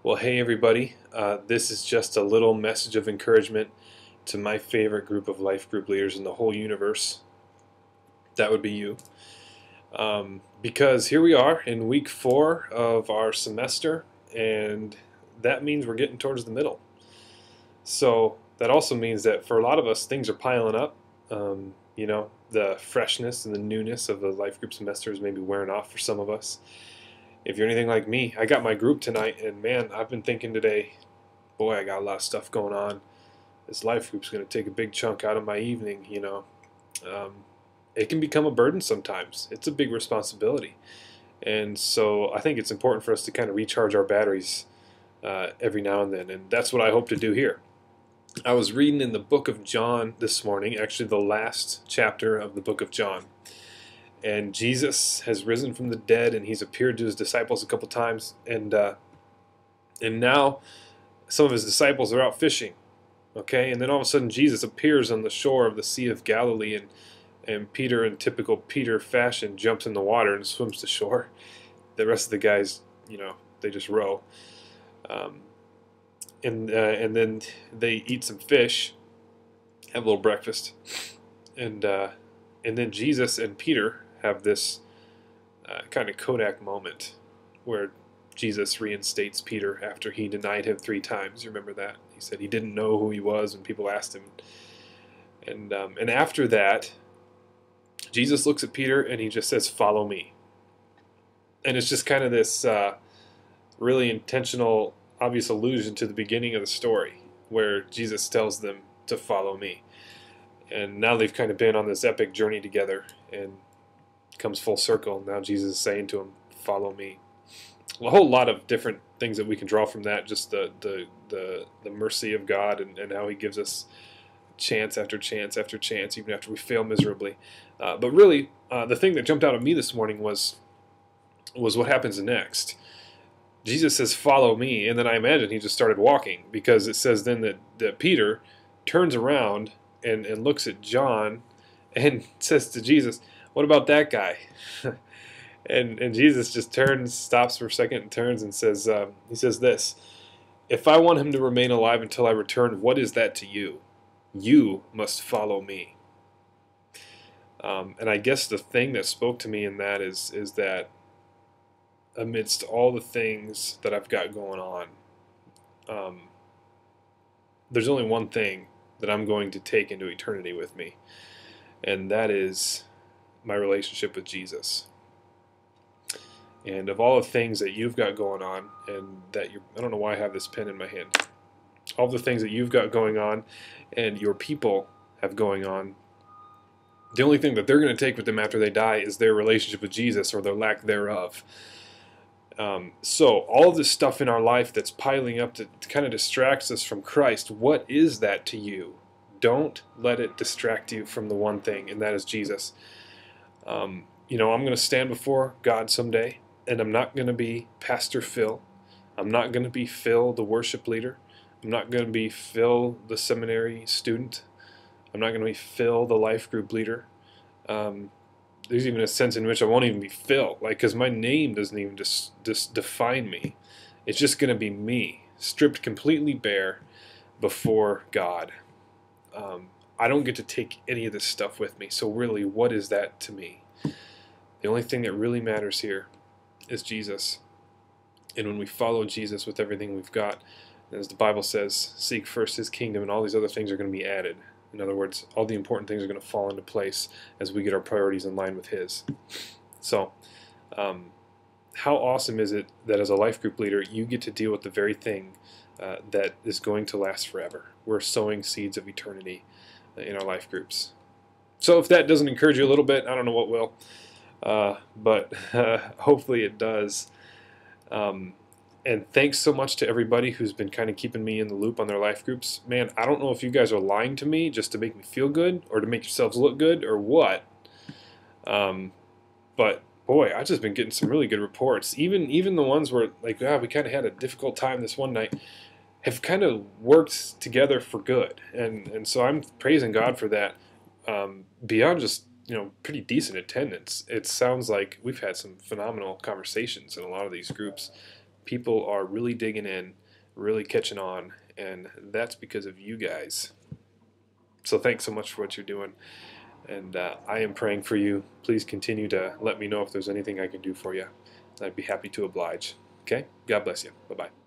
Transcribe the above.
Well, hey everybody. This is just a little message of encouragement to my favorite group of life group leaders in the whole universe. That would be you. Because here we are in week 4 of our semester, and that means we're getting towards the middle. So that also means that for a lot of us, things are piling up. The freshness and the newness of the life group semester is maybe wearing off for some of us. If you're anything like me, I got my group tonight, and man, I've been thinking today, boy, I got a lot of stuff going on. This life group's going to take a big chunk out of my evening. Um, it can become a burden sometimes. It's a big responsibility. And so I think it's important for us to kind of recharge our batteries every now and then. And that's what I hope to do here. I was reading in the book of John this morning, actually the last chapter of the book of John. And Jesus has risen from the dead, and he's appeared to his disciples a couple times. And now some of his disciples are out fishing. Okay, and then all of a sudden Jesus appears on the shore of the Sea of Galilee, and Peter, in typical Peter fashion, jumps in the water and swims to shore. The rest of the guys, they just row. Um, and then they eat some fish, have a little breakfast, and then Jesus and Peter have this kind of Kodak moment where Jesus reinstates Peter after he denied him 3 times. You remember that? He said he didn't know who he was when people asked him. And after that, Jesus looks at Peter and he just says, "Follow me." And it's just kind of this really intentional, obvious allusion to the beginning of the story where Jesus tells them to follow me. And now they've kind of been on this epic journey together, and it comes full circle. Now Jesus is saying to him, "Follow me." A whole lot of different things that we can draw from that, just the mercy of God, and how he gives us chance after chance after chance, even after we fail miserably. But really, the thing that jumped out at me this morning was what happens next. Jesus says, "Follow me," and then I imagine he just started walking, because it says then that Peter turns around and looks at John and says to Jesus, "What about that guy?" And Jesus just turns, stops for a second, and turns and says, he says this: "If I want him to remain alive until I return, what is that to you? You must follow me." And I guess the thing that spoke to me in that is that amidst all the things that I've got going on, there's only one thing that I'm going to take into eternity with me, and that is my relationship with Jesus. And of all the things that you've got going on, and that I don't know why I have this pen in my hand, all the things that you've got going on and your people have going on, the only thing that they're going to take with them after they die is their relationship with Jesus, or their lack thereof. So all of this stuff in our life that's piling up to kind of distracts us from Christ, what is that to you? Don't let it distract you from the one thing, and that is Jesus. I'm going to stand before God someday, and I'm not going to be Pastor Phil. I'm not going to be Phil, the worship leader. I'm not going to be Phil, the seminary student. I'm not going to be Phil, the life group leader. There's even a sense in which I won't even be Phil, because my name doesn't even just define me. It's just going to be me, stripped completely bare before God. I don't get to take any of this stuff with me, so really, what is that to me? The only thing that really matters here is Jesus. And when we follow Jesus with everything we've got, as the Bible says, seek first his kingdom, and all these other things are going to be added. In other words, all the important things are going to fall into place as we get our priorities in line with his. So, how awesome is it that as a life group leader, you get to deal with the very thing that is going to last forever? We're sowing seeds of eternity in our life groups. So if that doesn't encourage you a little bit, I don't know what will. But hopefully it does. And thanks so much to everybody who's been kind of keeping me in the loop on their life groups. Man, I don't know if you guys are lying to me just to make me feel good, or to make yourselves look good, or what. But boy, I've just been getting some really good reports. Even the ones where, we kind of had a difficult time this one night, have kind of worked together for good. And so I'm praising God for that. Beyond just pretty decent attendance, it sounds like we've had some phenomenal conversations in a lot of these groups. People are really digging in, really catching on, and that's because of you guys. So thanks so much for what you're doing, and I am praying for you. Please continue to let me know if there's anything I can do for you. I'd be happy to oblige. Okay? God bless you. Bye-bye.